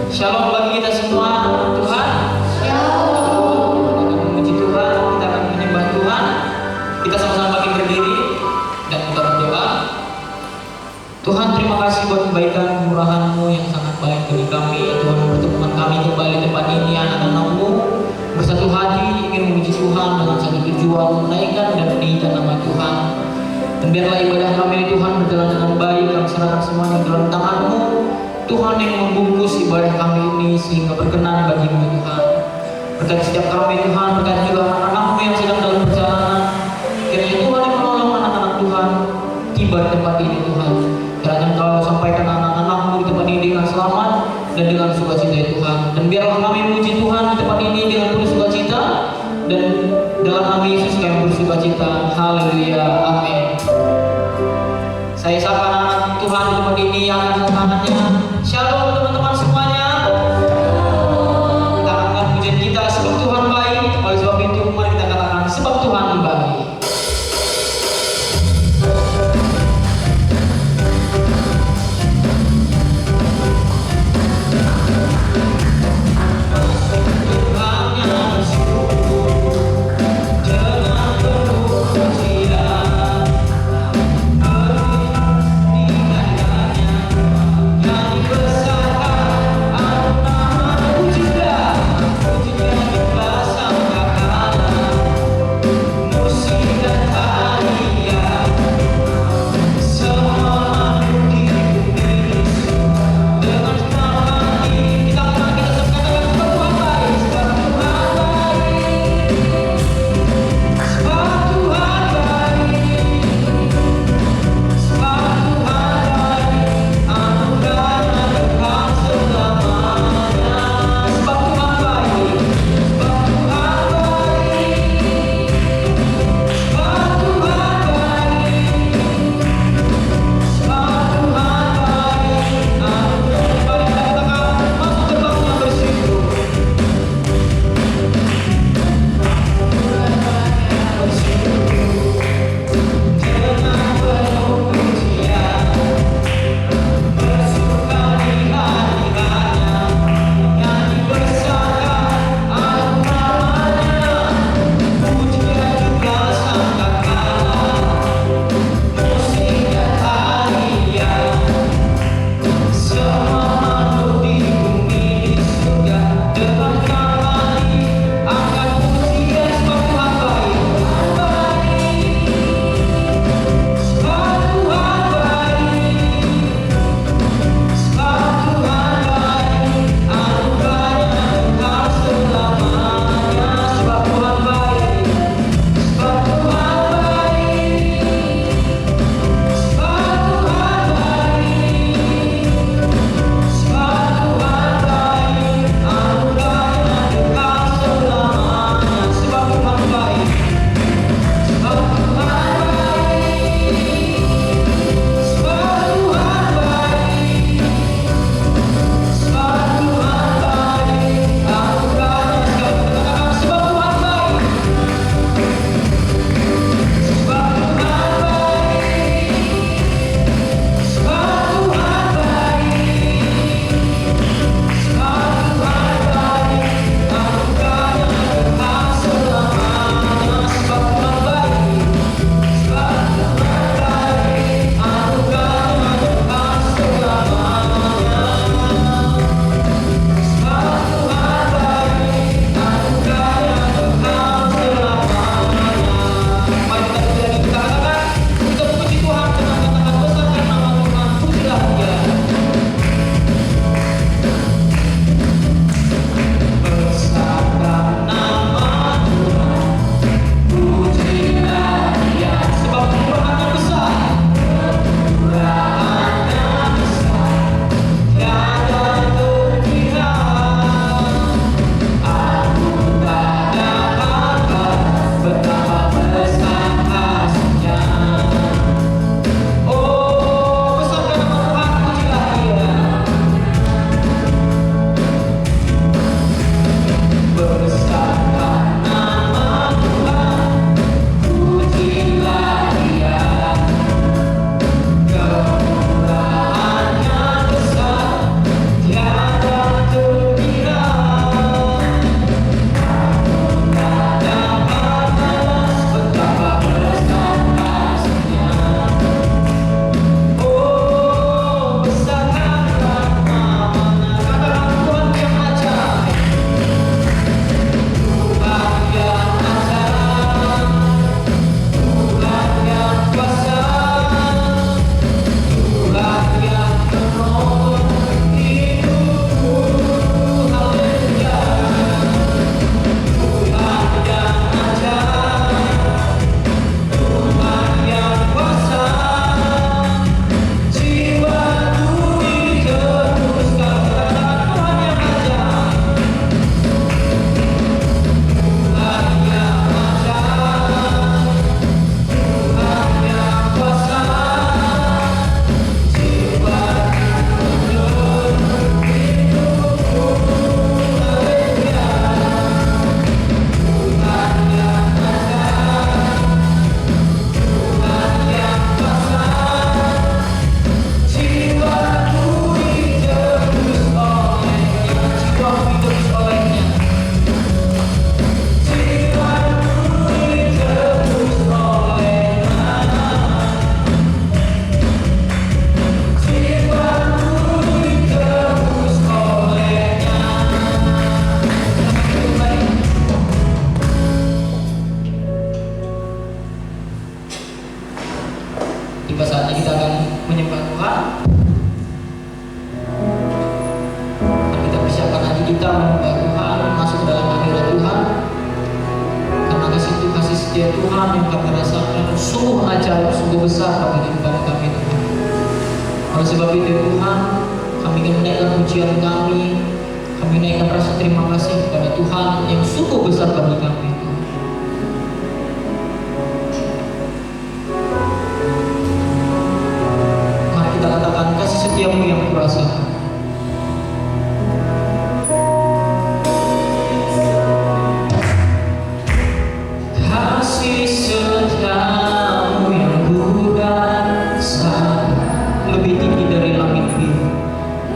Shalom bagi kita semua, Tuhan. Shalom. Kita akan memuji Tuhan, kita akan menyembah Tuhan. Kita sama-sama bangkit berdiri dan kita berdoa. Tuhan, terima kasih buat kebaikan kemurahan-Mu yang sangat baik bagi kami. Tuhan, mempertemukan kami kembali tempat ini, anak-anak-Mu bersatu hati ingin memuji Tuhan dengan satu tujuan, menaikkan dan meninggikan nama Tuhan. Dan biarlah ibadah kami Tuhan berjalan dengan baik. Kami serahkan semuanya ke dalam tangan-Mu, Tuhan, yang membungkus ibadah kami ini sehingga berkenan bagi-Mu Tuhan. Berkati setiap kami Tuhan, berkati juga anak-anak-Mu yang sedang dalam perjalanan. Kiranya Tuhan yang menolong anak-anak Tuhan tiba di tempat ini Tuhan. Kiranya Engkau sampaikan anak-anak-Mu di tempat ini dengan selamat dan dengan sukacita ya Tuhan. Dan biarlah kami memuji Tuhan di tempat ini dengan penuh sukacita, dan dalam nama Yesus kami bersukacita. Haleluya, amin. Saya sapa anak Tuhan di tempat ini yang angkat tangannya. Shalom teman-teman semuanya. Kita akan angkat pujian kita sebab Tuhan baik. Oleh sebab itu mari kita katakan sebab Tuhan baik. Besar kita ya Tuhan masuk ke dalam hadirat Tuhan, karena kasih setia Tuhan yang kami rasakan sungguh ajaib, sungguh besar bagi kehidupan kami Tuhan. Oleh sebab itu Tuhan, kami ingin menaikkan pujian kami naikkan rasa terima kasih kepada Tuhan yang sungguh besar bagi kami. Mari kita katakan, kasih setiamu yang kurasakan. Kasih setiamu yang kurasakan lebih tinggi dari langit biru,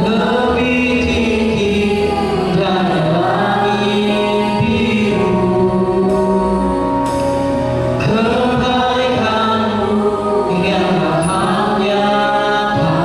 lebih tinggi dari langit biru. Kebaikanmu yang hanya pada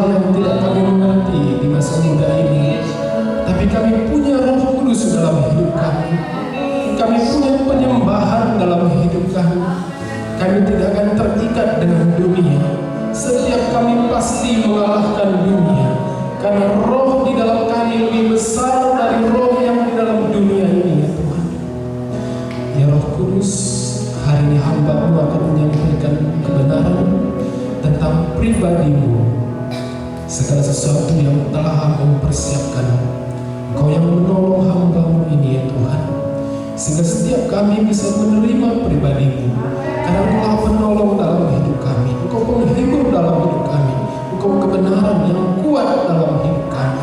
yang tidak kami mengerti di masa muda ini, tapi kami punya Roh Kudus dalam hidup kami. Kami punya penyembahan dalam hidup kami. Kami tidak akan terikat dengan dunia. Setiap kami pasti mengalahkan dunia, karena roh di dalam kami lebih besar dari roh yang di dalam dunia ini, ya Tuhan. Ya Roh Kudus, hari ini hamba-Mu akan menyampaikan kebenaran tentang pribadi-Mu. Segala sesuatu yang telah hamba-Mu persiapkan, Engkau yang menolong hamba-Mu ini, ya Tuhan, sehingga setiap kami bisa menerima pribadi-Mu, karena Engkau penolong dalam hidup kami, Engkau penghibur dalam hidup kami, Engkau kebenaran yang kuat dalam hidup kami.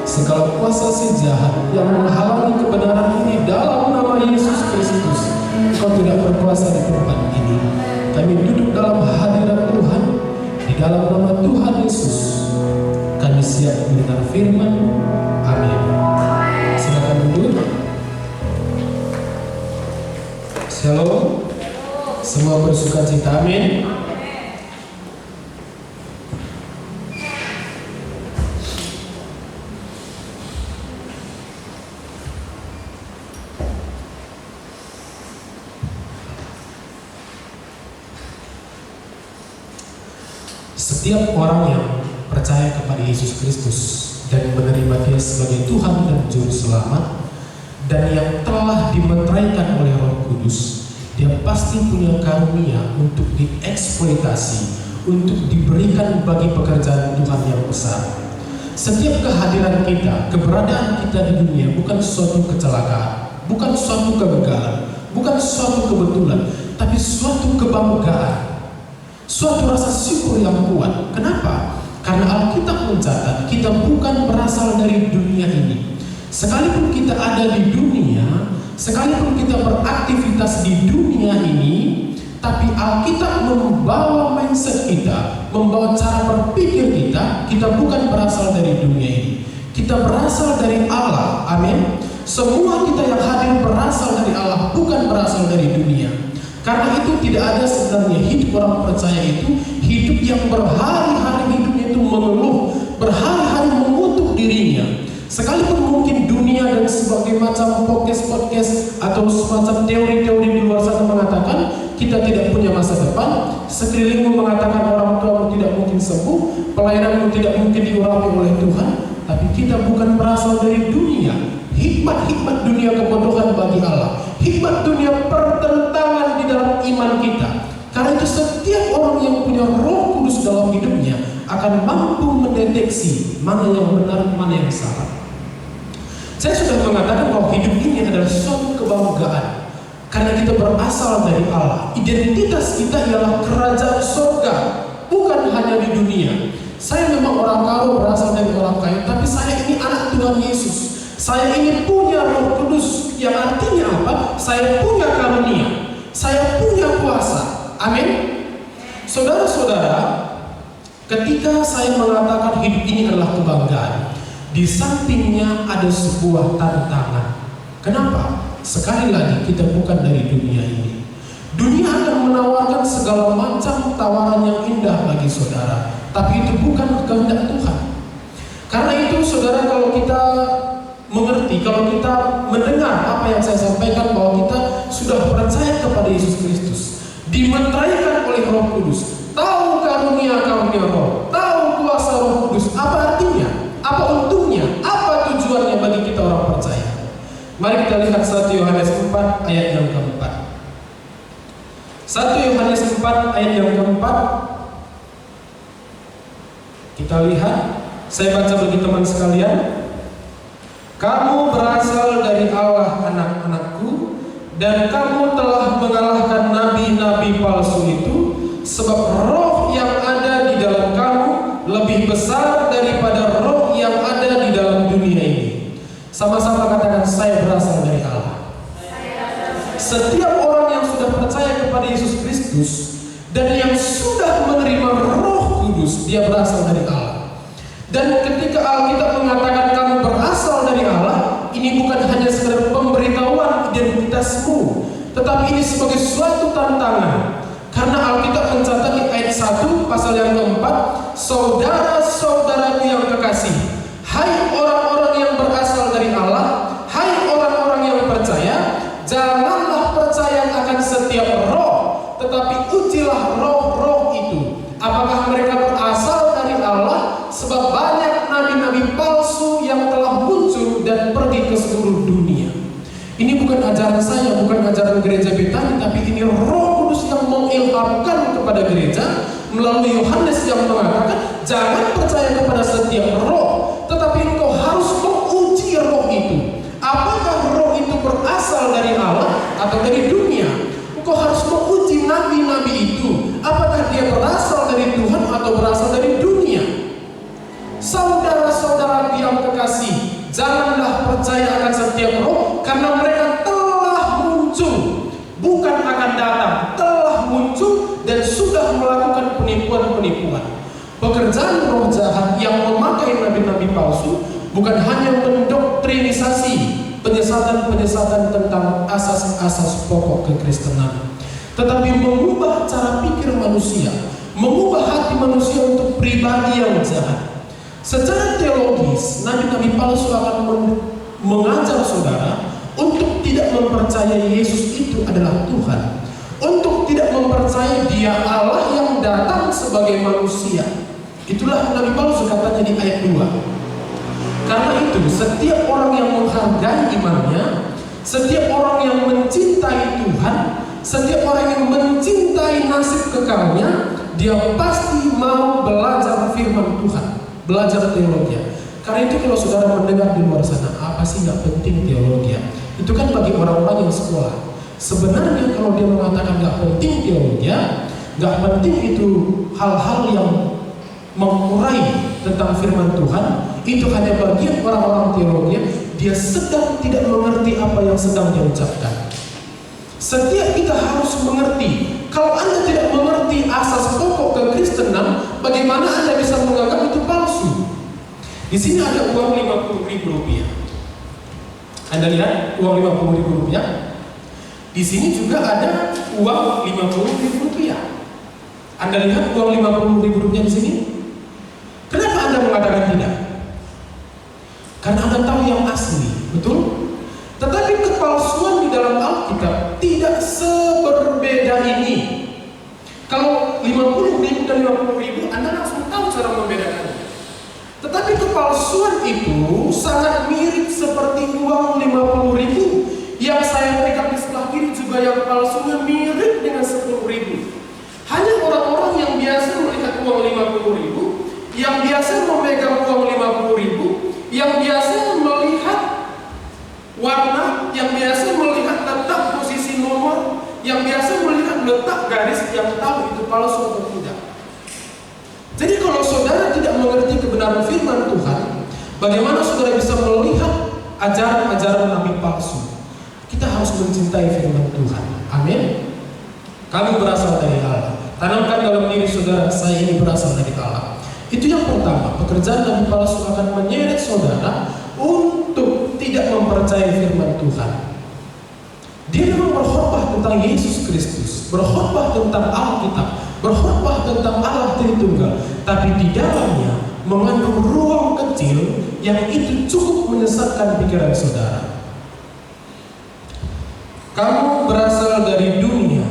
Segala kuasa si jahat yang menghalangi kebenaran ini dalam nama Yesus Kristus, Engkau tidak berkuasa di tempat ini. Kami duduk dalam hadirat Tuhan, di dalam nama Tuhan Yesus kami siap mendengar firman. Amin. Silakan duduk. Shalom. Semua bersukacita. Amin. Setiap orang yang percaya kepada Yesus Kristus dan menerima Dia sebagai Tuhan dan Juru Selamat, dan yang telah dimeteraikan oleh Roh Kudus, dia pasti punya karunia untuk dieksploitasi, untuk diberikan bagi pekerjaan Tuhan yang besar. Setiap kehadiran kita, keberadaan kita di dunia bukan suatu kecelakaan, bukan suatu kegagalan, bukan suatu kebetulan, tapi suatu kebanggaan, suatu rasa syukur yang kuat. Kenapa? Karena Alkitab mencatat kita bukan berasal dari dunia ini. Sekalipun kita ada di dunia, sekalipun kita beraktivitas di dunia ini, tapi Alkitab membawa mindset kita, membawa cara berpikir kita bukan berasal dari dunia ini. Kita berasal dari Allah. Amin. Semua kita yang hadir berasal dari Allah, bukan berasal dari dunia. Karena itu tidak ada sebenarnya hidup orang percaya itu hidup yang berhari-hari hidupnya itu mengeluh, berhari-hari mengutuk dirinya. Sekalipun mungkin dunia dan sebagai macam podcast atau semacam teori-teori di luar sana mengatakan kita tidak punya masa depan, sekelilingmu mengatakan orang tuamu tidak mungkin sembuh, pelayananmu tidak mungkin diurapi oleh Tuhan, tapi kita bukan berasal dari dunia. Hikmat-hikmat dunia kebodohan bagi Allah, hikmat dunia pertentangan di dalam iman kita. Karena itu setiap orang yang punya Roh Kudus dalam hidupnya akan mampu mendeteksi mana yang benar, mana yang salah. Saya sudah mengatakan bahwa hidup ini adalah suatu kebanggaan karena kita berasal dari Allah. Identitas kita ialah kerajaan surga, bukan hanya di dunia. Saya memang orang kaya, berasal dari orang kaya, tapi saya ini anak Tuhan Yesus. Saya ini punya Roh Kudus, yang artinya apa? Saya punya karunia, saya punya kuasa. Amin. Saudara-saudara, ketika saya mengatakan hidup ini adalah kebanggaan, di sampingnya ada sebuah tantangan. Kenapa? Sekali lagi kita bukan dari dunia ini. Dunia akan menawarkan segala macam tawaran yang indah bagi saudara, tapi itu bukan kehendak Tuhan. Karena itu saudara, kalau kita mengerti, kalau kita mendengar apa yang saya sampaikan, bahwa kita sudah percaya kepada Yesus Kristus, dimeteraikan oleh Roh Kudus, tahu karunia-karunia Roh, tahu kuasa Roh Kudus, apa artinya? Apa untungnya? Apa tujuannya bagi kita orang percaya? Mari kita lihat 1 Yohanes 4 ayat yang keempat. 1 Yohanes 4 ayat yang keempat. Kita lihat, saya baca bagi teman sekalian. Kamu berasal dari Allah, anak-anakku, dan kamu telah mengalahkan nabi-nabi palsu itu, sebab roh yang ada di dalam kamu lebih besar daripada roh yang ada di dalam dunia ini. Sama-sama katakan, saya berasal dari Allah. Setiap orang yang sudah percaya kepada Yesus Kristus dan yang sudah menerima Roh Kudus, dia berasal dari Allah. Dan ketika Alkitab mengatakan kamu berasal dari Allah, ini bukan hanya sekedar pemberitahuan identitasmu, tetapi ini sebagai suatu tantangan. Karena Alkitab mencatat di ayat 1 pasal yang keempat, saudara-saudaraku yang kekasih, hai orang-orang yang berasal dari Allah, hai orang-orang yang percaya, janganlah percaya akan setiap roh, tetapi ujilah roh-roh itu, apakah mereka berasal dari Allah, sebab banyak nabi-nabi palsu yang telah muncul dan pergi ke seluruh dunia. Ini bukan ajaran saya, bukan ajaran gereja Betani, tapi ini Roh Kudus yang mengilhamkan kepada gereja melalui Yohanes yang mengatakan, jangan percaya kepada setiap roh, tetapi engkau harus menguji roh itu. Apakah roh itu berasal dari Allah atau dari dunia? Engkau harus menguji nabi-nabi itu, apakah dia berasal dari Tuhan atau berasal dari dunia. Saudara-saudara yang kekasih, janganlah percaya akan setiap roh, karena mereka telah muncul, bukan akan datang, telah muncul dan sudah melakukan penipuan-penipuan. Pekerjaan roh jahat yang memakai nabi-nabi palsu bukan hanya mendoktrinisasi penyesatan-penyesatan tentang asas-asas pokok kekristenan, tetapi mengubah cara pikir manusia, mengubah hati manusia untuk pribadi yang jahat. Secara teologis, nabi-nabi palsu akan mengajar saudara untuk tidak mempercayai Yesus itu adalah Tuhan, untuk tidak mempercayai Dia Allah yang datang sebagai manusia. Itulah nabi palsu katanya di ayat 2. Karena itu, setiap orang yang menghargai imannya, setiap orang yang mencintai Tuhan, setiap orang yang mencintai nasib kekalnya, dia pasti mau belajar firman Tuhan, belajar teologi. Karena itu kalau saudara mendengar di luar sana, apa sih nggak penting teologi? Itu kan bagi orang-orang yang sekolah. Sebenarnya kalau dia mengatakan nggak penting teologi, nggak penting itu hal-hal yang mengurai tentang firman Tuhan, itu hanya bagian orang-orang teologi. Dia sedang tidak mengerti apa yang sedang dia ucapkan. Setiap kita harus mengerti. Kalau Anda tidak mengerti asas pokok kekristenan, bagaimana Anda bisa menganggap itu palsu? Di sini ada uang 50.000 rupiah. Anda lihat uang 50.000 rupiah. Di sini juga ada uang 50.000 rupiah. Anda lihat uang 50.000 rupiah di sini. Kenapa Anda mengatakan tidak? Karena Anda tahu yang asli, betul? Tetapi kepalsuan di dalam Alkitab tidak seberbeda ini. Kalau 50.000 dan 50.000, Anda langsung tahu cara membedakannya. Tetapi kepalsuan itu sangat mirip seperti uang 50.000 yang saya pegang di sebelah kiri juga, yang palsunya mirip dengan 10.000. Hanya orang-orang yang biasa melihat uang 50.000, yang biasa memegang uang 50.000, yang biasa melihat warna, yang biasa melihat letak posisi nomor, yang biasa melihat letak garis, yang tahu itu palsu atau tidak. Jadi kalau saudara tidak mengerti kebenaran firman Tuhan, bagaimana saudara bisa melihat ajaran-ajaran nabi palsu? Kita harus mencintai firman Tuhan. Amin. Kami berasal dari Allah. Tanamkan dalam diri saudara, saya ini berasal dari Allah. Itu yang pertama. Pekerjaan nabi palsu akan menyeret saudara untuk tidak mempercayai firman Tuhan. Dia memang berkhotbah tentang Yesus Kristus, berkhotbah tentang Alkitab, berkhotbah tentang Allah Tritunggal, tapi di dalamnya mengandung ruang kecil yang itu cukup menyesatkan pikiran saudara. Kamu berasal dari dunia.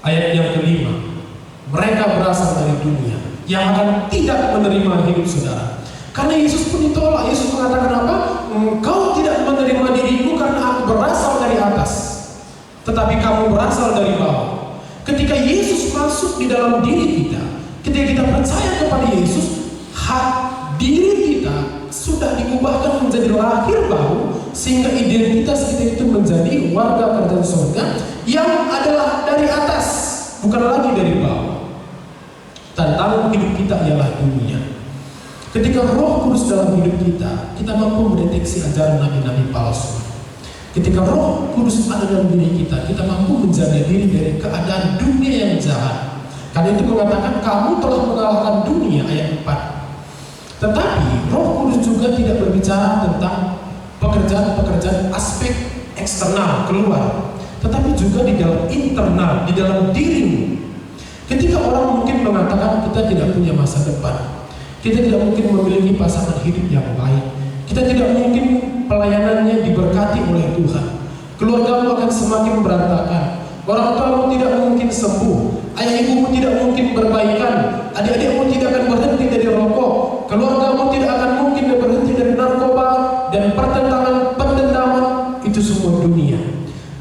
Ayat yang kelima, mereka berasal dari dunia yang akan tidak menerima hidup saudara. Karena Yesus pun ditolak. Yesus mengatakan apa? Engkau tidak menerima diriku karena aku berasal dari atas, tetapi kamu berasal dari bawah. Ketika Yesus masuk di dalam diri kita, ketika kita percaya kepada Yesus, diri kita sudah diubahkan menjadi lahir baru, sehingga identitas kita itu menjadi warga kerajaan surga yang adalah dari atas, bukan lagi dari bawah. Tantangan hidup kita ialah dunia. Ketika Roh Kudus dalam hidup kita, kita mampu mendeteksi ajaran nabi-nabi palsu. Ketika Roh Kudus ada dalam diri kita, kita mampu menjaga diri dari keadaan dunia yang jahat. Karena itu mengatakan kamu telah mengalahkan dunia, ayat 4. Tetapi Roh Kudus juga tidak berbicara tentang pekerjaan-pekerjaan aspek eksternal keluar, tetapi juga di dalam internal, di dalam dirimu. Ketika orang mungkin mengatakan kita tidak punya masa depan, kita tidak mungkin memiliki pasangan hidup yang baik, kita tidak mungkin pelayanannya diberkati oleh Tuhan, keluargamu akan semakin berantakan, orang tuamu tidak mungkin sembuh, ayah ibumu tidak mungkin berbaikan, adik-adikmu tidak akan berhenti dari rokok, keluargamu tidak akan mungkin berhenti dari narkoba dan pertentangan, pendendaman, itu semua dunia.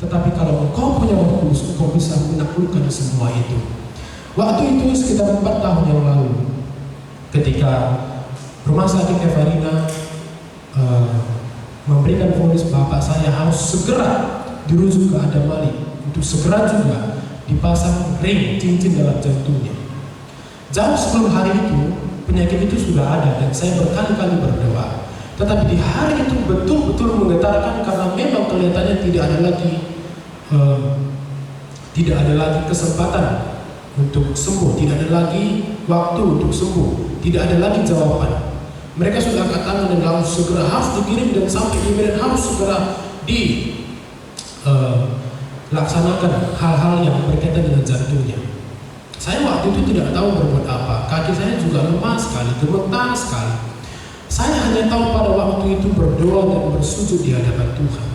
Tetapi kalau engkau punya Roh Kudus, engkau bisa menaklukkan semua itu. Waktu itu sekitar 4 tahun yang lalu, ketika Rumah Sakit Evarina memberikan vonis bapak saya harus segera dirujuk ke Adam Malik untuk segera juga dipasang ring cincin dalam jantungnya. Jauh sebelum hari itu penyakit itu sudah ada dan saya berkali-kali berdoa. Tetapi di hari itu betul-betul menggetarkan karena memang kelihatannya tidak ada lagi kesempatan untuk sembuh, tidak ada lagi waktu untuk sembuh, tidak ada lagi jawaban. Mereka sudah angkat tangan dan langsung segera harus dikirim dan sampai di Medan harus segera dilaksanakan hal-hal yang berkaitan dengan jantungnya. Saya waktu itu tidak tahu berbuat apa, kaki saya juga lemah sekali, gemetar sekali. Saya hanya tahu pada waktu itu berdoa dan bersujud di hadapan Tuhan.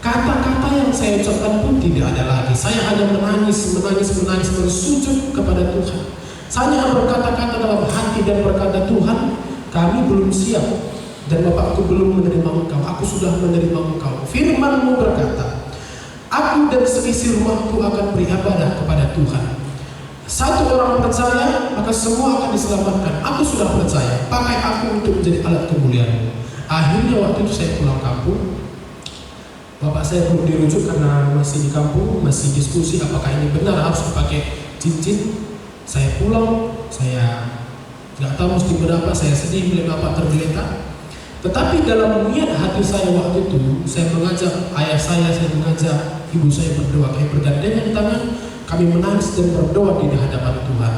Kata-kata yang saya ucapkan pun tidak ada lagi. Saya hanya menangis, bersujud kepada Tuhan. Saya hanya berkata-kata dalam hati dan berkata, Tuhan, kami belum siap dan Bapakku belum menerima Engkau. Aku sudah menerima Engkau. Firman-Mu berkata, aku dan seisi rumahku akan beribadah kepada Tuhan. Satu orang percaya, maka semua akan diselamatkan. Aku sudah percaya, pakai aku untuk menjadi alat kemuliaan-Mu. Akhirnya waktu itu saya pulang kampung. Bapak saya belum dirujuk karena masih di kampung, masih diskusi apakah ini benar harus dipakai cincin. Saya pulang, saya nggak tahu mesti berapa, saya sedih melihat bapak tergeletak. Tetapi dalam niat hati saya waktu itu, saya mengajak ayah saya mengajak ibu saya berdoa, kami bergandengan tangan, kami menangis dan berdoa di hadapan Tuhan.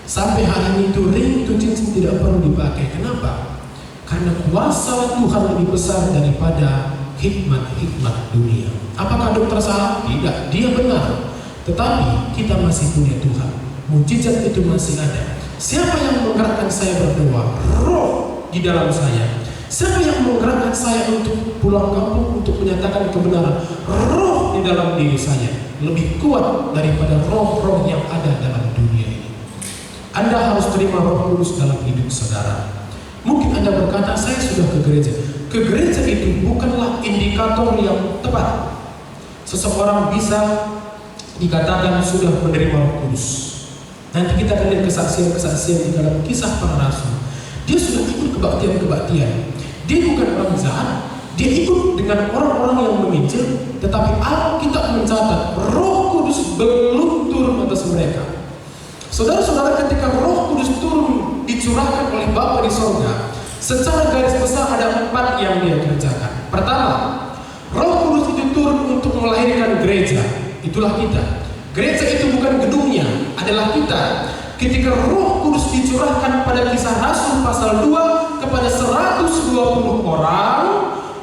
Sampai hari ini itu ring itu cincin tidak perlu dipakai. Kenapa? Karena kuasa Tuhan lebih besar daripada hikmat dunia. Apakah dokter salah? Tidak, dia benar. Tetapi kita masih punya Tuhan. Mujizat itu masih ada. Siapa yang menggerakkan saya berdoa? Roh di dalam saya. Siapa yang menggerakkan saya untuk pulang kampung untuk menyatakan kebenaran? Roh di dalam diri saya lebih kuat daripada roh-roh yang ada dalam dunia ini. Anda harus terima Roh Kudus dalam hidup saudara. Mungkin Anda berkata, saya sudah ke gereja. Ke gereja itu bukanlah indikator yang tepat. Seseorang bisa dikatakan sudah menerima Roh Kudus. Nanti kita akan lihat kesaksian-kesaksian di dalam Kisah Para Rasul. Dia sudah ikut kebaktian-kebaktian. Dia bukan orang jahat. Dia ikut dengan orang-orang yang menginjil. Tetapi Alkitab mencatat Roh Kudus belum turun atas mereka. Saudara-saudara, ketika Roh Kudus turun dicurahkan oleh Bapa di sorga, secara garis besar ada 4 yang dia kerjakan. Pertama, Roh Kudus itu turun untuk melahirkan gereja. Itulah kita. Gereja itu bukan gedungnya, adalah kita. Ketika Roh Kudus dicurahkan pada Kisah Rasul pasal 2 kepada 120 orang,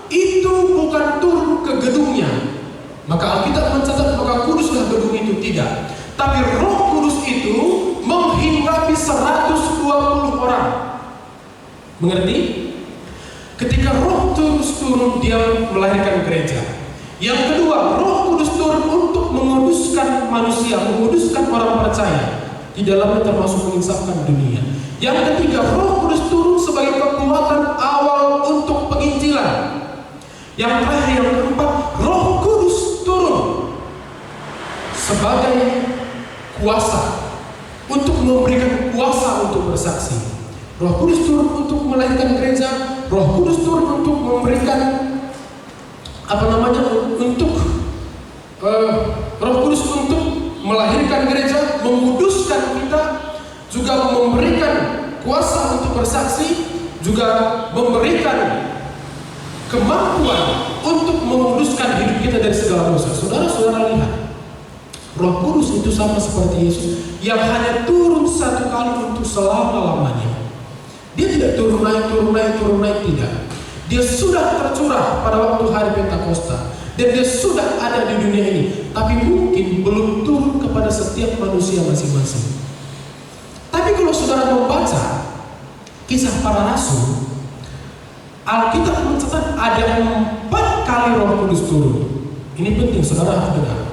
itu bukan turun ke gedungnya. Maka Alkitab mencatat maka kuduslah gedung itu, tidak. Tapi Roh Kudus itu menghinggapi 120 orang. Mengerti? Ketika Roh Kudus turun, dia melahirkan gereja. Yang kedua, Roh Kudus turun untuk menguduskan manusia, menguduskan orang percaya. Di dalamnya termasuk menginsafkan dunia. Yang ketiga, Roh Kudus turun sebagai kekuatan awal untuk penginjilan. Yang terakhir, yang keempat, Roh Kudus turun sebagai kuasa untuk memberikan kuasa untuk bersaksi. Roh Kudus turun untuk melahirkan gereja. Roh Kudus turun untuk memberikan Roh Kudus untuk melahirkan gereja, menguduskan kita, juga memberikan kuasa untuk bersaksi, juga memberikan kemampuan untuk menguduskan hidup kita dari segala dosa. Saudara-saudara lihat, Roh Kudus itu sama seperti Yesus yang hanya turun satu kali untuk selama-lamanya. Dia tidak turun naik, tidak. Dia sudah tercurah pada waktu hari Pentakosta dan dia sudah ada di dunia ini, tapi mungkin belum turun kepada setiap manusia masing-masing. saudara membaca Kisah Para Rasul, Alkitab mencatat ada 4 kali Roh Kudus turun. Ini penting saudara harus dengar.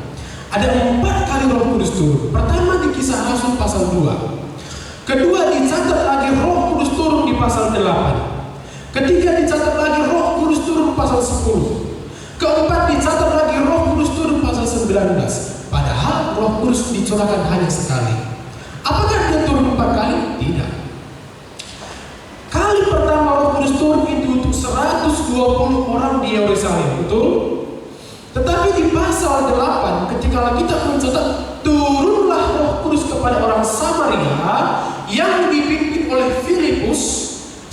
Ada 4 kali Roh Kudus turun. Pertama di Kisah Rasul pasal 2. Kedua dicatat lagi Roh Kudus turun di pasal 8. Ketiga dicatat lagi Roh Kudus turun pasal 10. Keempat dicatat lagi Roh Kudus turun pasal 19. Padahal Roh Kudus dicurahkan hanya sekali. Apakah dia turun 4 kali? Tidak. Kali pertama Roh Kudus turun itu untuk 120 orang di Yerusalem, betul? Tetapi di pasal 8 ketika kita mencatat turunlah Roh Kudus kepada orang Samaria yang dipimpin oleh Filipus,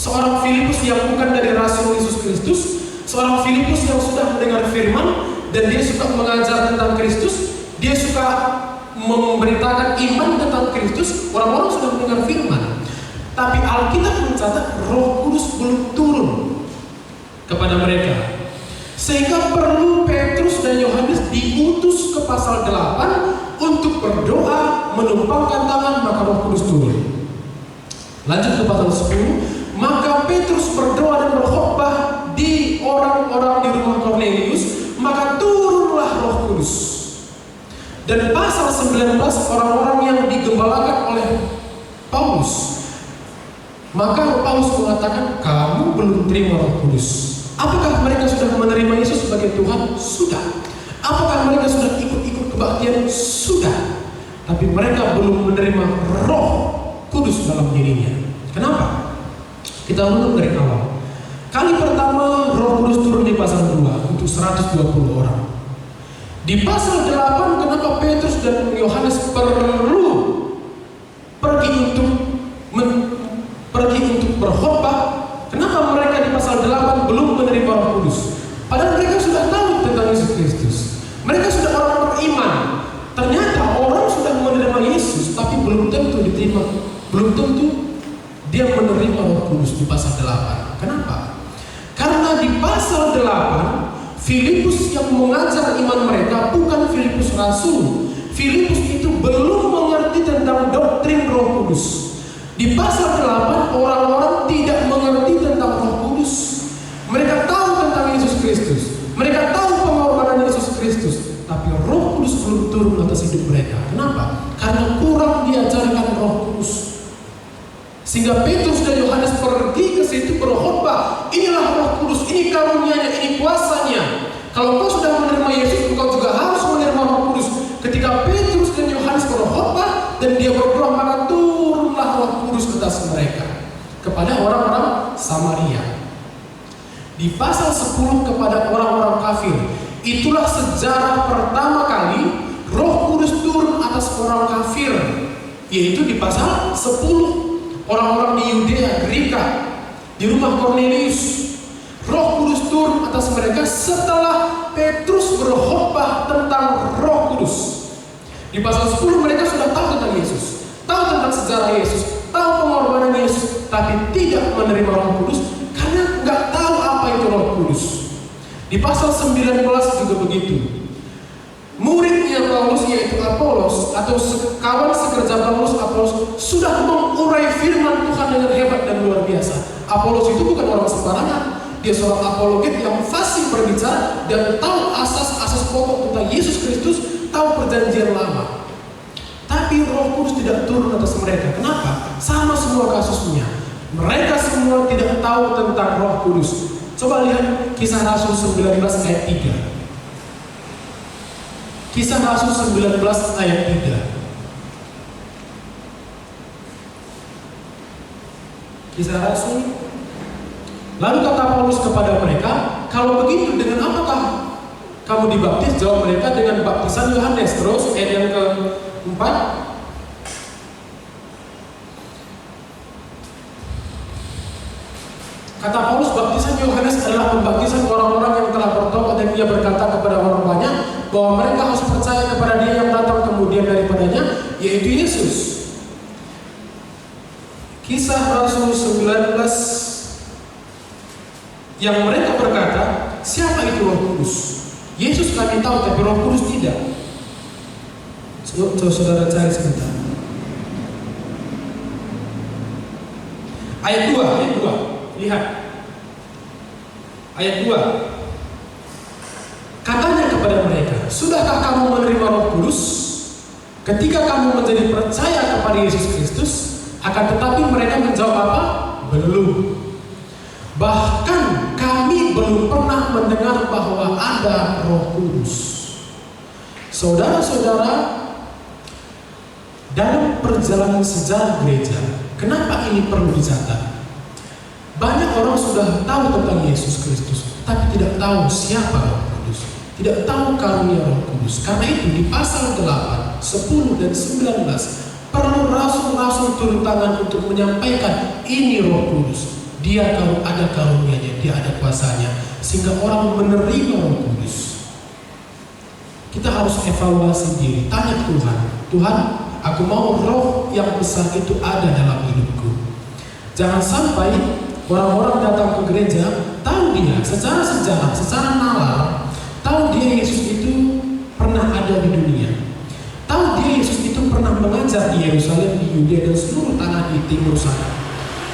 seorang Filipus yang bukan dari Rasul Yesus Kristus, seorang Filipus yang sudah mendengar firman dan dia suka mengajar tentang Kristus, dia suka memberitakan iman tentang Kristus. Orang-orang sudah mendengar firman. Tapi Alkitab mencatat Roh Kudus belum turun kepada mereka. Sehingga perlu Petrus dan Yohanes diutus ke pasal 8 untuk berdoa, menumpangkan tangan, maka Roh Kudus turun. Lanjut ke pasal 10. Maka Petrus berdoa dan berkhotbah di orang-orang di rumah Kornelius, maka turunlah Roh Kudus. Dan pasal 19 orang-orang yang digembalakan oleh Paulus. Maka Paulus mengatakan, kamu belum terima Roh Kudus. Apakah mereka sudah menerima Yesus sebagai Tuhan? Sudah. Apakah mereka sudah ikut-ikut kebaktian? Sudah. Tapi mereka belum menerima Roh Kudus dalam dirinya. Kenapa? Kita urut dari awal. Kali pertama Roh Kudus turun di pasal 2 untuk 120 orang. Di pasal 8 kenapa Petrus dan Yohanes perlu pergi untuk berkhotbah? Kenapa mereka di pasal 8 belum menerima Roh Kudus? Padahal mereka sudah tahu tentang Yesus Kristus. Mereka sudah orang beriman. Ternyata orang sudah menerima Yesus, tapi belum tentu diterima. Belum tentu dia menerima Roh Kudus di pasal 8. Kenapa? Karena di pasal 8 Filipus yang mengajar iman mereka bukan Filipus Rasul. Filipus itu belum mengerti tentang doktrin Roh Kudus. Di pasal 8 orang-orang tidak mengerti tentang Roh Kudus. Mereka tahu tentang Yesus Kristus. Mereka tahu pengorbanan Yesus Kristus. Tapi Roh Kudus belum turun atas hidup mereka. Kenapa? Karena kurang diajarkan Roh Kudus. Sehingga Petrus dan Yohanes pergi ke situ berkhotbah. Inilah Roh Kudus, ini karunia-Nya, ini kuasanya. Kalau kau sudah menerima Yesus, engkau juga harus menerima Roh Kudus. Ketika Petrus dan Yohanes berkhotbah dan dia berdoa, maka turunlah Roh Kudus atas mereka kepada orang-orang Samaria. Di pasal 10 kepada orang-orang kafir. Itulah sejarah pertama kali Roh Kudus turun atas orang kafir, yaitu di pasal 10. Orang-orang di Yudea, Greka, di rumah Kornelius. Roh Kudus turun atas mereka setelah Petrus berkhotbah tentang Roh Kudus. Di pasal 10 mereka sudah tahu tentang Yesus, tahu tentang sejarah Yesus, tahu pengorbanan Yesus, tapi tidak menerima Roh Kudus karena nggak tahu apa itu Roh Kudus. Di pasal 19 juga begitu. Muridnya Paulus yaitu Apolos atau kawan sekerja Paulus, Apolos sudah mengurai firman Tuhan dengan hebat dan luar biasa. Apolos itu bukan orang sembarangan. Dia seorang apologet yang fasih berbicara dan tahu asas-asas pokok tentang Yesus Kristus, tahu perjanjian lama. Tapi Roh Kudus tidak turun atas mereka. Kenapa? Sama semua kasusnya. Mereka semua tidak tahu tentang Roh Kudus. Coba lihat Kisah Rasul 19 ayat 3. Kisah Rasul 19 ayat 3. Kisah Rasul. Lalu kata Paulus kepada mereka, kalau begitu dengan apakah kamu dibaptis? Jawab mereka, dengan baptisan Yohanes. Terus ayat yang keempat. Kata Paulus, baptisan Yohanes adalah pembaptisan orang-orang yang telah bertobat, dan ia berkata kepada orang banyak bahwa mereka harus percaya kepada Dia yang datang kemudian daripadanya, yaitu Yesus. Kisah Rasul 19 yang mereka berkata, siapa itu Roh Kudus? Yesus kami tahu, tapi Roh Kudus tidak. Coba saudara cari sebentar. Ayat 2. Lihat. Ayat 2. Katanya kepada mereka, sudahkah kamu menerima Roh Kudus ketika kamu menjadi percaya kepada Yesus Kristus? Akan tetapi mereka menjawab apa? Belum. Bahkan kami belum pernah mendengar bahwa ada Roh Kudus. Saudara-saudara, dalam perjalanan sejarah gereja, kenapa ini perlu dicatat? Banyak orang sudah tahu tentang Yesus Kristus, tapi tidak tahu siapa Roh Kudus, tidak tahu karunia Roh Kudus. Karena itu di pasal 8, 10 dan 19 perlu rasul-rasul turun tangan untuk menyampaikan ini Roh Kudus. Dia kalau ada karunia-Nya, dia ada kuasanya, sehingga orang menerima Roh Kudus. Kita harus evaluasi diri, tanya Tuhan, Tuhan, aku mau Roh yang besar itu ada dalam hidupku. Jangan sampai orang-orang datang ke gereja, tahu dia secara sejarah, secara nalar, tahu dia Yesus itu pernah ada di dunia, tahu dia Yesus itu pernah mengajar di Yerusalem, di Yudea dan seluruh tanah di timur sana,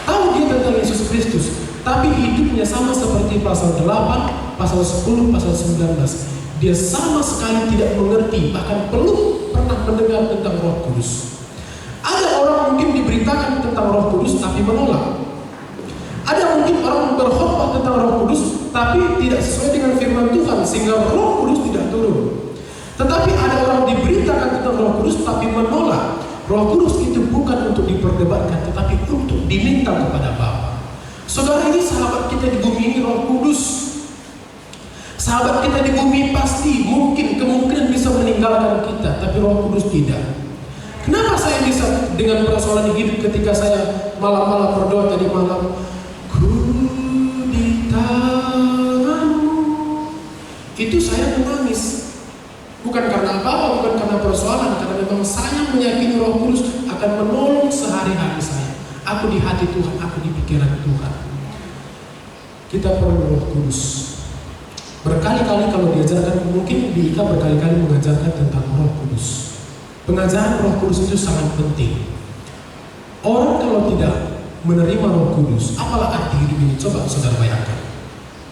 tahu dia tentang Yesus Kristus, tapi hidupnya sama seperti pasal 8, pasal 10, pasal 19. Dia sama sekali tidak mengerti, bahkan belum pernah mendengar tentang Roh Kudus. Ada orang mungkin diberitakan tentang Roh Kudus tapi menolak. Ada mungkin orang berkhotbah tentang Roh Kudus tapi tidak sesuai dengan firman Tuhan, sehingga Roh Kudus tidak turun. Tetapi ada orang diberitakan tentang Roh Kudus tapi menolak. Roh Kudus itu bukan untuk diperdebatkan, tetapi untuk diminta kepada Bapa. Saudara, ini sahabat kita di bumi ini Roh Kudus. Sahabat kita di bumi pasti kemungkinan bisa meninggalkan kita, tapi Roh Kudus tidak. Kenapa saya bisa dengan persoalan hidup ketika saya malam-malam berdoa tadi malam, ku di tanganmu, itu saya menangis. Bukan karena apa-apa, bukan karena persoalan, karena memang saya meyakini Roh Kudus akan menolong sehari-hari saya. Aku di hati Tuhan, aku di pikiran Tuhan. Kita perlu Roh Kudus. Berkali-kali kalau diajarkan, mungkin Ika berkali-kali mengajarkan tentang Roh Kudus. Pengajaran Roh Kudus itu sangat penting. Orang kalau tidak menerima Roh Kudus, apalah arti hidup ini? Coba saudara bayangkan.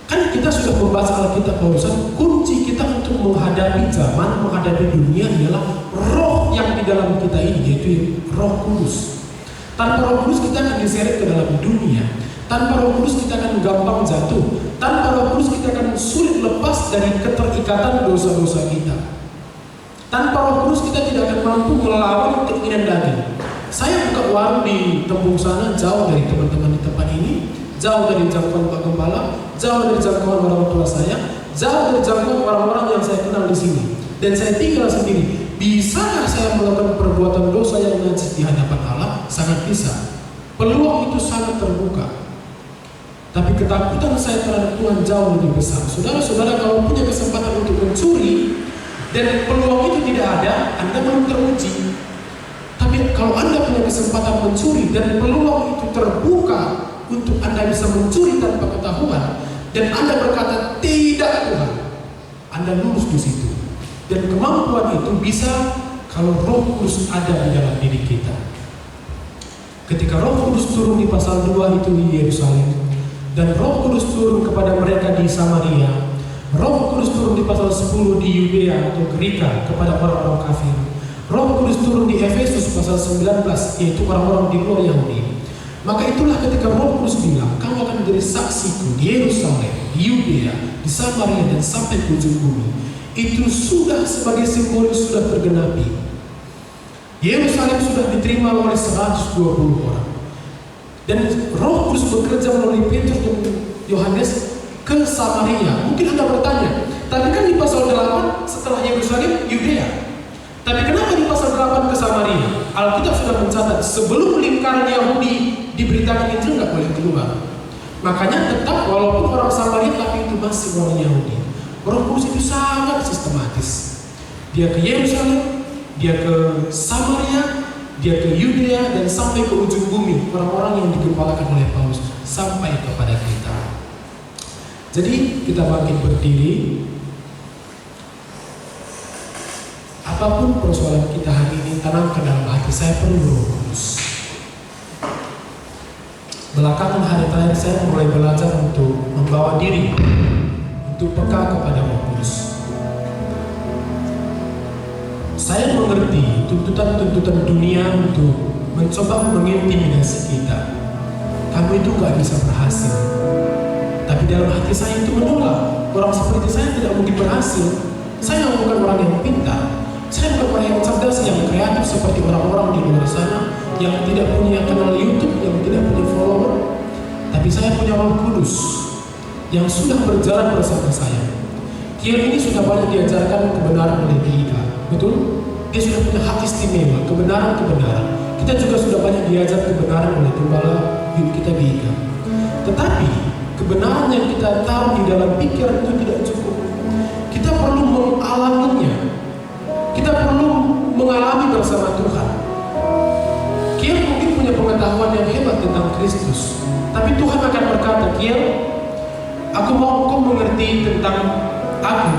Kan kita sudah membahas Alkitab barusan, kunci kita untuk menghadapi zaman, menghadapi dunia ialah Roh yang di dalam kita ini, yaitu Roh Kudus. Tanpa Roh Kudus kita akan diseret ke dalam dunia. Tanpa Roh Kudus kita akan gampang jatuh. Tanpa Roh Kudus kita akan sulit lepas dari keterikatan dosa-dosa kita. Tanpa Roh Kudus kita tidak akan mampu melawan keinginan daging. Saya buka warung di Tembung sana, jauh dari teman-teman di tempat ini, jauh dari jangkauan Pak Gembala, jauh dari jangkauan orang tua saya, jauh dari jangkauan orang-orang yang saya kenal di sini. Dan saya tinggal sendiri. Bisakah saya melakukan perbuatan dosa yang najis di hadapan Allah? Sangat bisa. Peluang itu sangat terbuka. Tapi ketakutan saya terhadap Tuhan jauh lebih besar. Saudara-saudara, kalau punya kesempatan untuk mencuri dan peluang itu tidak ada, Anda belum teruji. Tapi kalau Anda punya kesempatan mencuri dan peluang itu terbuka untuk Anda bisa mencuri tanpa ketahuan, dan Anda berkata tidak Tuhan, Anda lulus di situ. Dan kemampuan itu bisa kalau Roh Kudus ada di dalam diri kita. Ketika Roh Kudus turun di pasal 2 itu di Yerusalem, dan Roh Kudus turun kepada mereka di Samaria, Roh Kudus turun di pasal 10 di Yudea atau Gerika kepada orang-orang kafir, Roh Kudus turun di Efesus pasal 19, yaitu orang-orang di luar Yahudi. Maka itulah ketika Roh Kudus bilang, kamu akan menjadi saksiku di Yerusalem, di Yudea, di Samaria dan sampai ke ujung bumi. Itu sudah sebagai simbolis sudah tergenapi. Yerusalem sudah diterima oleh 120 orang. Dan Roh Kudus bekerja melalui Petrus dan Yohanes ke Samaria. Mungkin Anda bertanya, tapi kan di pasal 8 setelah Yerusalem, Yudea. Tapi kenapa di pasal 8 ke Samaria? Alkitab sudah mencatat sebelum lingkaran Yahudi diberitakan Injil nggak boleh keluar. Makanya tetap walaupun orang Samaria tapi itu masih orang Yahudi. Roh Kudus itu sangat sistematis. Dia ke Yerusalem, dia ke Samaria, dia ke Yudea dan sampai ke ujung bumi, orang-orang yang digembalakan oleh Paulus sampai kepada kita. Jadi kita bangkit berdiri. Apapun persoalan kita hari ini, tanam ke dalam hati, saya perlu Roh Kudus. Belakangan hari terakhir saya mulai belajar untuk membawa diri untuk peka kepada Roh Kudus. Saya mengerti tuntutan-tuntutan dunia untuk mencoba mengintimidasi kita. Kamu itu gak bisa berhasil. Tapi dalam hati saya itu menolak. Orang seperti saya tidak mungkin berhasil. Saya bukan orang yang pintar. Saya bukan orang yang cerdas, yang kreatif seperti orang-orang di luar sana yang tidak punya kanal YouTube, yang tidak punya follower. Tapi saya punya Roh Kudus yang sudah berjalan bersama saya. Kiel ini sudah banyak diajarkan kebenaran oleh GIK, betul? Dia sudah punya hak istimewa, kebenaran-kebenaran. Kita juga sudah banyak diajar kebenaran oleh gembala kita GIK. Tetapi kebenaran yang kita tahu di dalam pikiran itu tidak cukup. Kita perlu mengalaminya. Kita perlu mengalami bersama Tuhan. Kiel mungkin punya pengetahuan yang hebat tentang Kristus, tapi Tuhan akan berkata, Kiel, aku mau kau mengerti tentang aku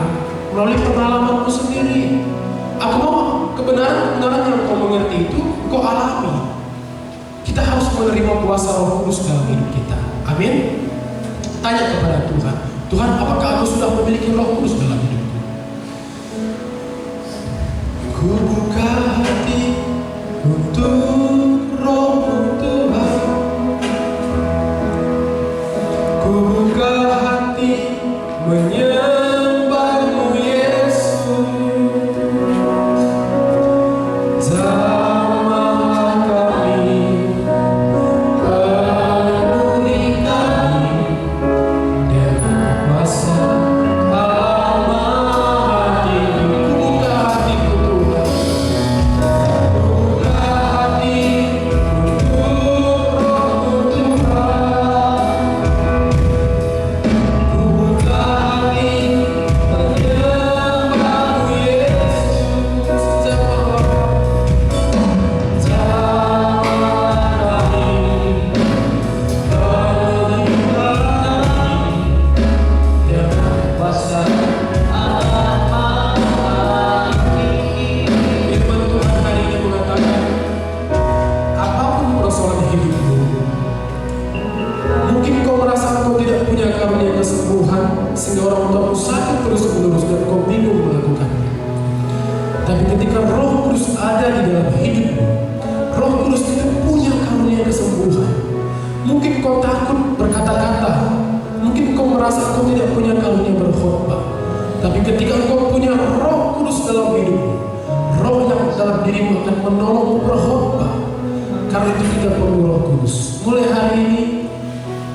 melalui pengalamanmu sendiri. Aku mau kebenaran-kebenaran yang kau mengerti itu kau alami. Kita harus menerima kuasa Roh Kudus dalam hidup kita. Amin. Tanya kepada Tuhan, Tuhan, apakah aku sudah memiliki Roh Kudus dalam hidupku? Ku buka hati untuk Roh Tuhan. Ku buka hati menyembahmu Yesus. Jamah kami, penuhi kami dengan kuasa amat hatiku. Ku buka hatiku Tuhan. Buka hati untuk Roh Tuhan. Ku buka hati menyembahmu Yesus. Jamah kami, penuhi kami dengan kuasa amat hatiku. Firman Tuhan hari ini mengatakan, apapun persoalan hidupmu, mungkin kau merasa kau tidak punya karunia kesembuhan sehingga orang tuamu sakit terus-menerus dan kau bingung melakukannya. Tapi ketika Roh Kudus ada di dalam hidupmu, Roh Kudus itu punya karunia kesembuhan. Mungkin kau takut berkata-kata, mungkin kau merasa kau tidak punya karunia berkhotbah. Tapi ketika kau punya Roh Kudus dalam hidupmu, Roh yang dalam dirimu akan menolongmu berkhotbah. Karena itu kita perlu Roh Kudus. Mulai hari ini,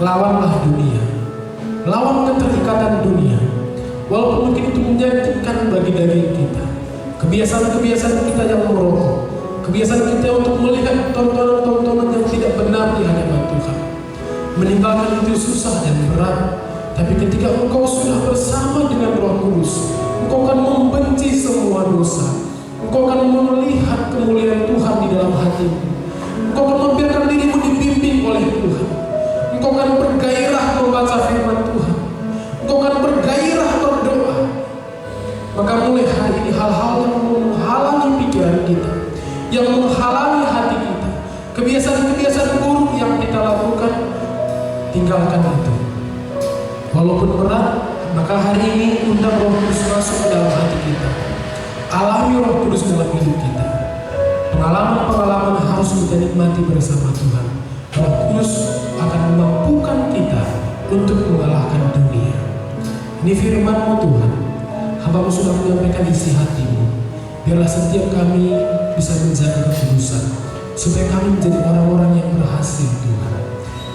lawanlah dunia, lawan keterikatan dunia. Walaupun mungkin itu menyakitkan bagi daging kita, kebiasaan-kebiasaan kita yang merokok, kebiasaan kita untuk melihat tontonan-tontonan yang tidak benar di hadapan Tuhan. Meninggalkan itu susah dan berat. Tapi ketika engkau sudah bersama dengan Roh Kudus, engkau akan membenci semua dosa. Engkau akan melihat kemuliaan Tuhan di dalam hatimu. Engkau akan membiarkan dirimu dibimbing oleh Tuhan. Engkau akan bergairah membaca firman Tuhan. Engkau akan bergairah berdoa. Maka mulai hari ini hal-hal yang menghalangi pikiran kita, yang menghalangi hati kita, kebiasaan-kebiasaan buruk yang kita lakukan, tinggalkan itu. Walaupun berat, maka hari ini undang Roh Kudus masuk ke dalam hati kita. Alami Roh Kudus dalam hidup kita. Pengalaman-pengalaman harus kita nikmati bersama Tuhan. Roh Kudus akan memampukan kita untuk mengalahkan dunia. Ini firman-Mu Tuhan. Hamba-Mu sudah menyampaikan isi hatimu. Biarlah setiap kami bisa menjaga kekudusan, supaya kami menjadi orang-orang yang berhasil Tuhan.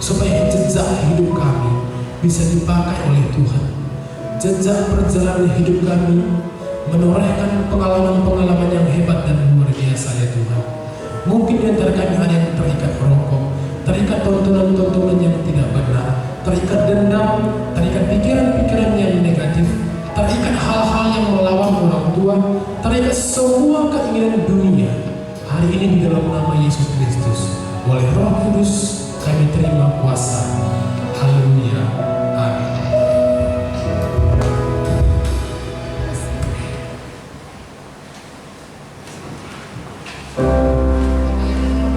Supaya jejak hidup kami bisa dipakai oleh Tuhan. Jejak perjalanan hidup kami menorehkan pengalaman-pengalaman yang hebat dan luar biasa ya Tuhan. Mungkin di antara kami ada yang terikat merokok, terikat tontonan-tontonan yang tidak benar, terikat dendam, terikat pikiran-pikiran yang negatif, terikat hal-hal yang melawan orang tua, terikat semua keinginan dunia. Hari ini di dalam nama Yesus Kristus, oleh Roh Kudus kami terima kuasa. Haleluya. Amin.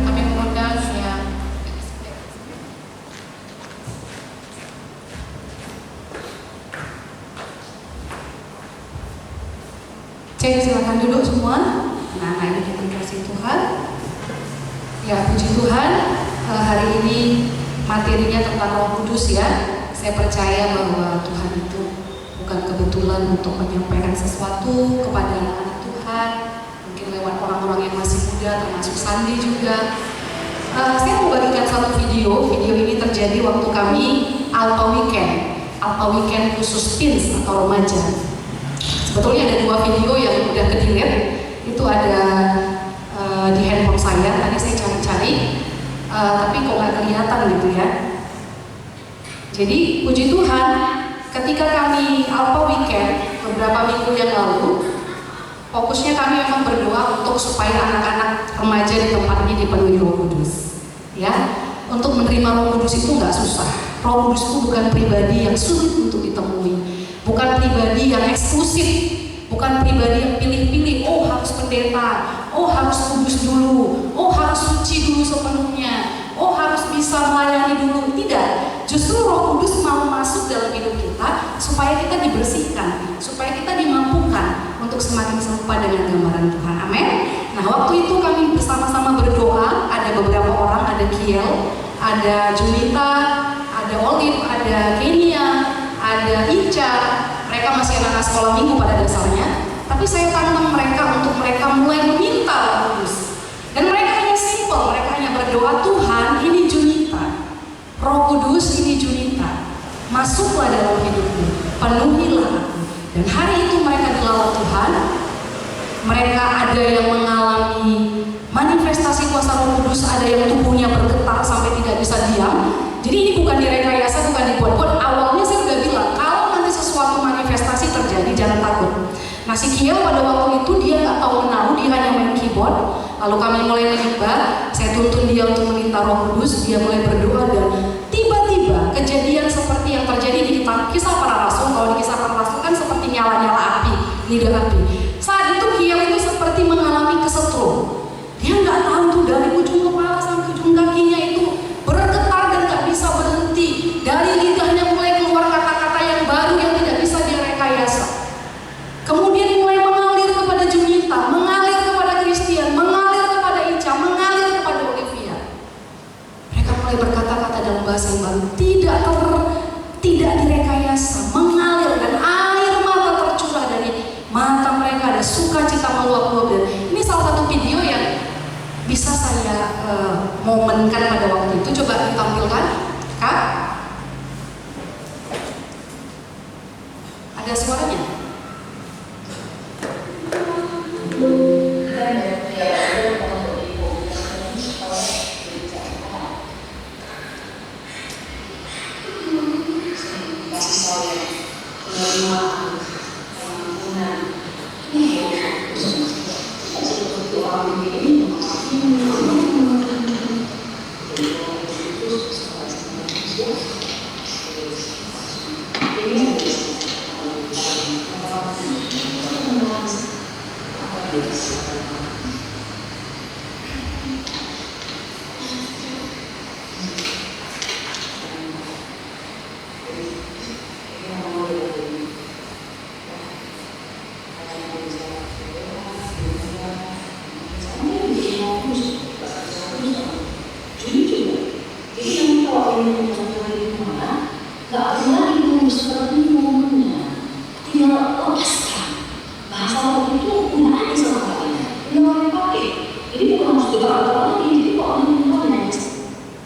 Kami mengundang yang Cek, silakan duduk semua. Nah, ini kita kasih Tuhan. Ya, puji Tuhan. Hari ini materinya tentang Roh Kudus ya. Saya percaya bahwa Tuhan itu bukan kebetulan untuk menyampaikan sesuatu kepada anak-anak Tuhan. Mungkin lewat orang-orang yang masih muda, termasuk Sandi juga. Saya mau bagikan satu video. Video ini terjadi waktu kami Alpha Weekend khusus teens atau remaja. Sebetulnya ada 2 video yang udah ke-delete. Itu ada di handphone saya. Tadi saya cari-cari, tapi kok nggak kelihatan gitu ya. Jadi puji Tuhan, ketika kami Alpha Weekend beberapa minggu yang lalu, fokusnya kami memang berdoa untuk supaya anak-anak remaja di tempat ini dipenuhi Roh Kudus. Ya, untuk menerima Roh Kudus itu nggak susah. Roh Kudus itu bukan pribadi yang sulit untuk ditemui, bukan pribadi yang eksklusif, bukan pribadi yang pilih-pilih. Oh harus pendeta, oh harus kudus dulu, oh harus suci dulu sepenuhnya, oh harus bisa melayani dulu. Tidak, justru Roh Kudus mau masuk dalam hidup kita supaya kita dibersihkan, supaya kita dimampukan untuk semakin serupa dengan gambaran Tuhan. Amin. Nah, waktu itu kami bersama-sama berdoa. Ada beberapa orang, ada Kiel, ada Junita, ada Olive, ada Kenia, ada Ica. Mereka masih anak sekolah minggu pada dasarnya. Tapi saya tantang mereka untuk mereka mulai meminta Roh Kudus. Dan mereka hanya simple, mereka hanya berdoa, Tuhan ini Junita, Roh Kudus ini Junita, masuklah dalam hidupku, penuhilah aku. Dan hari itu mereka dilawat Tuhan. Mereka ada yang mengalami manifestasi kuasa Roh Kudus, ada yang tubuhnya bergetar sampai tidak bisa diam. Jadi ini bukan direkayasa, bukan dibuat-buat. Awalnya saya udah bilang, kalau nanti sesuatu manifestasi terjadi, jangan takut. Nah, si Kiel pada waktu itu dia nggak tahu menau, dia hanya main keyboard. Lalu kami mulai menyembah, saya tuntun dia untuk meminta Roh Kudus, dia mulai berdoa dan tiba-tiba kejadian seperti yang terjadi di Kisah Para Rasul. Kalau di Kisah Para Rasul kan seperti nyala-nyala api, lidah api. Saat itu Kiel itu seperti mengalami kesetrum. Dia nggak tahu tuh dari ujung kepala sampai ujung kakinya itu bergetar dan nggak bisa berhenti. Dari lidahnya mulai keluar kata-kata yang baru yang tidak bisa direkayasa. Kemudian mulai mengalir kepada Junita, mengalir kepada Christian, mengalir kepada Ica, mengalir kepada Olivia. Mereka mulai berkata-kata dalam bahasa yang baru, tidak direkayasa, mengalir, dan air mata tercurah dari mata mereka, ada sukacita meluap-luap. Dan ini salah satu video yang bisa saya momenkan pada waktu itu. Coba ditampilkan, Kak. Ada suaranya?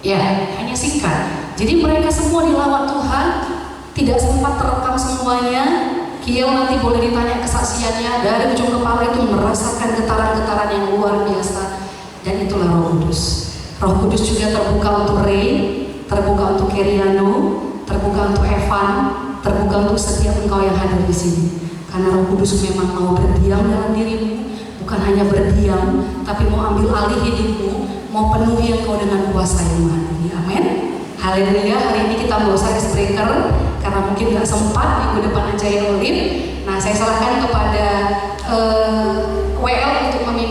Ya, hanya singkat. Jadi mereka semua dilawat Tuhan, tidak sempat terekam semuanya. Kiel nanti boleh ditanya kesaksiannya. Dari ujung kepala itu merasakan getaran-getaran yang luar biasa. Dan itulah Roh Kudus. Roh Kudus juga terbuka untuk Ray, terbuka untuk Keriano, terbuka untuk Evan, terbuka untuk setiap engkau yang hadir di sini. Karena Roh Kudus memang mau berdiam dalam dirimu, bukan hanya berdiam, tapi mau ambil alih hidupmu, mau penuhi engkau dengan kuasa yang Maha Tinggi. Amin. Haleluya. Hari ini kita mau ice breaker karena mungkin nggak sempat minggu depan aja yang Olive. Nah, saya serahkan kepada WL untuk memimpin